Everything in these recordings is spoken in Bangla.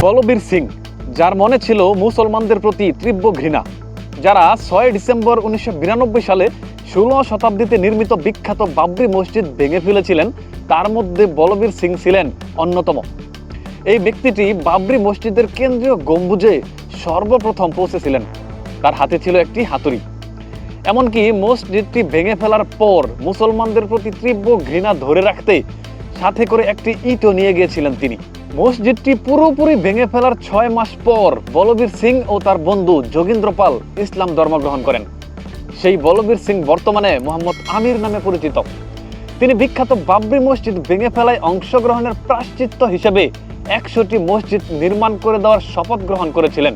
বলবীর সিং, যার মনে ছিল মুসলমানদের প্রতি তীব্র ঘৃণা, যারা 6 ডিসেম্বর 1992 সালে 16 শতাব্দীতে নির্মিত বিখ্যাত বাবরি মসজিদ ভেঙে ফেলেছিলেন, তার মধ্যে বলবীর সিং ছিলেন অন্যতম। এই ব্যক্তিটি বাবরি মসজিদের কেন্দ্রীয় গম্বুজে সর্বপ্রথম পৌঁছেছিলেন। তার হাতে ছিল একটি হাতুড়ি। এমনকি মসজিদটি ভেঙে ফেলার পর মুসলমানদের প্রতি তীব্র ঘৃণা ধরে রাখতে সাথে করে একটি ইটও নিয়ে গিয়েছিলেন তিনি। মসজিদটি পুরোপুরি ভেঙে ফেলার 6 মাস পর বলবীর সিং ও তার বন্ধু যোগেন্দ্র পাল ইসলাম ধর্ম গ্রহণ করেন। সেই বলবীর সিং বর্তমানে মোহাম্মদ আমির নামে পরিচিত। তিনি বিখ্যাত বাবরি মসজিদ ভেঙে ফেলায় অংশগ্রহণের প্রায়শ্চিত্ত হিসেবে 100টি মসজিদ নির্মাণ করে দেওয়ার শপথ গ্রহণ করেছিলেন।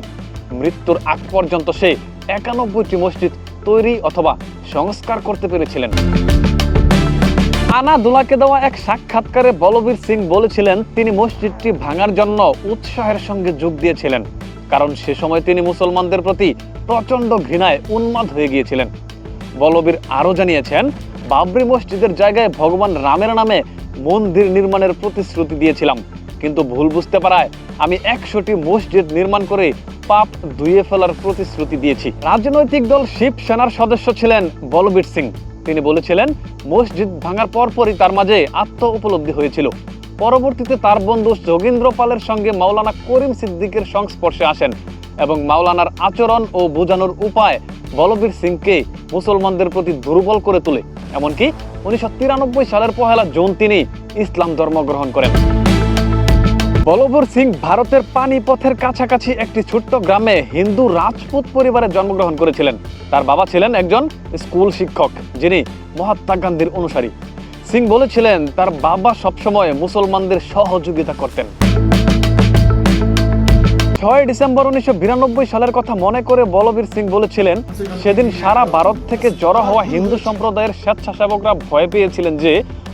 মৃত্যুর আগ পর্যন্ত সে 91টি মসজিদ তৈরি অথবা সংস্কার করতে পেরেছিলেন। আনাদোলাকে দেওয়া এক সাক্ষাৎকারে বলবীর সিং বলেছিলেন তিনি মসজিদটি ভাঙার জন্য উৎসাহের সঙ্গে যোগ দিয়েছিলেন, কারণ সে সময় তিনি মুসলমানদের প্রতি প্রচণ্ড ঘৃণায় উন্মাদ হয়ে গিয়েছিলেন। বলবীর আরও জানিয়েছেন, বাবরি মসজিদের জায়গায় ভগবান রামের নামে মন্দির নির্মাণের প্রতিশ্রুতি দিয়েছিলাম, কিন্তু ভুল বুঝতে পারায় আমি 100টি মসজিদ নির্মাণ করে পাপ ধুয়ে ফেলার প্রতিশ্রুতি দিয়েছি। রাজনৈতিক দল শিবসেনার সদস্য ছিলেন বলবীর সিং। তিনি বলেছিলেন মসজিদ ভাঙার পরপরই তার মাঝে আত্ম উপলব্ধি হয়েছিল। পরবর্তীতে তার বন্ধু যোগেন্দ্র পালের সঙ্গে মাওলানা করিম সিদ্দিকের সংস্পর্শে আসেন এবং মাওলানার আচরণ ও বোঝানোর উপায় বলবীর সিংকে মুসলমানদের প্রতি দুর্বল করে তোলে। এমনকি 1993 সালের 1 জুন তিনি ইসলাম ধর্ম গ্রহণ করেন। বলবীর সিং ভারতের পানিপথের কাছাকাছি একটি ছোট্ট গ্রামে হিন্দু রাজপুত পরিবারে জন্মগ্রহণ করেছিলেন। তার বাবা ছিলেন একজন স্কুল শিক্ষক, যিনি মহাত্মা গান্ধীর অনুসারী। সিং বলেছিলেন তার বাবা সবসময় মুসলমানদের সহযোগিতা করতেন। 6 ডিসেম্বর 1992 সালের কথা মনে করে বলবীর সিং বলেছিলেন, সেদিন সারা ভারত থেকে জড়ো হওয়া হিন্দু সম্প্রদায়ের স্বেচ্ছাসেবকরা ভয় পেয়েছিলেন যে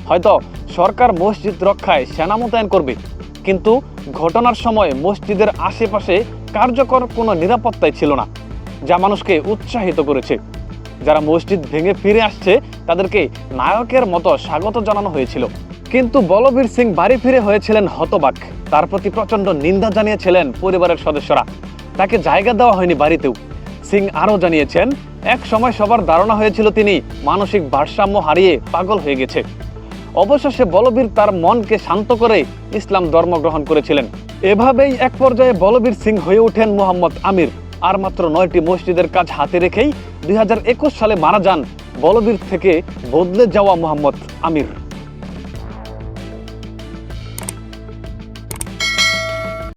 হয়তো সরকার মসজিদ রক্ষায় সেনা মোতায়েন করবে, কিন্তু ঘটনার সময় মসজিদের আশেপাশে কার্যকর কোনো নিরাপত্তাই ছিল না, যা মানুষকে উৎসাহিত করেছে। যারা মসজিদ ভেঙে ফিরে আসছে তাদেরকে নায়কের মতো স্বাগত জানানো হয়েছিল। কিন্তু বলবীর সিং বাড়ি ফিরে হয়েছিলেন হতবাক। তার প্রতি প্রচণ্ড নিন্দা জানিয়েছিলেন পরিবারের সদস্যরা। তাকে জায়গা দেওয়া হয়নি বাড়িতেও। সিং আরও জানিয়েছেন, এক সময় সবার ধারণা হয়েছিল তিনি মানসিক ভারসাম্য হারিয়ে পাগল হয়ে গেছে। অবশেষে বলবীর তার মনকে শান্ত করে ইসলাম ধর্ম গ্রহণ করেছিলেন। এভাবেই এক পর্যায়ে বলবীর সিং হয়ে ওঠেন মোহাম্মদ আমির। আর মাত্র 9টি মসজিদের কাজ হাতে রেখেই 2021 সালে মারা যান বলবীর থেকে বদলে যাওয়া মোহাম্মদ আমির।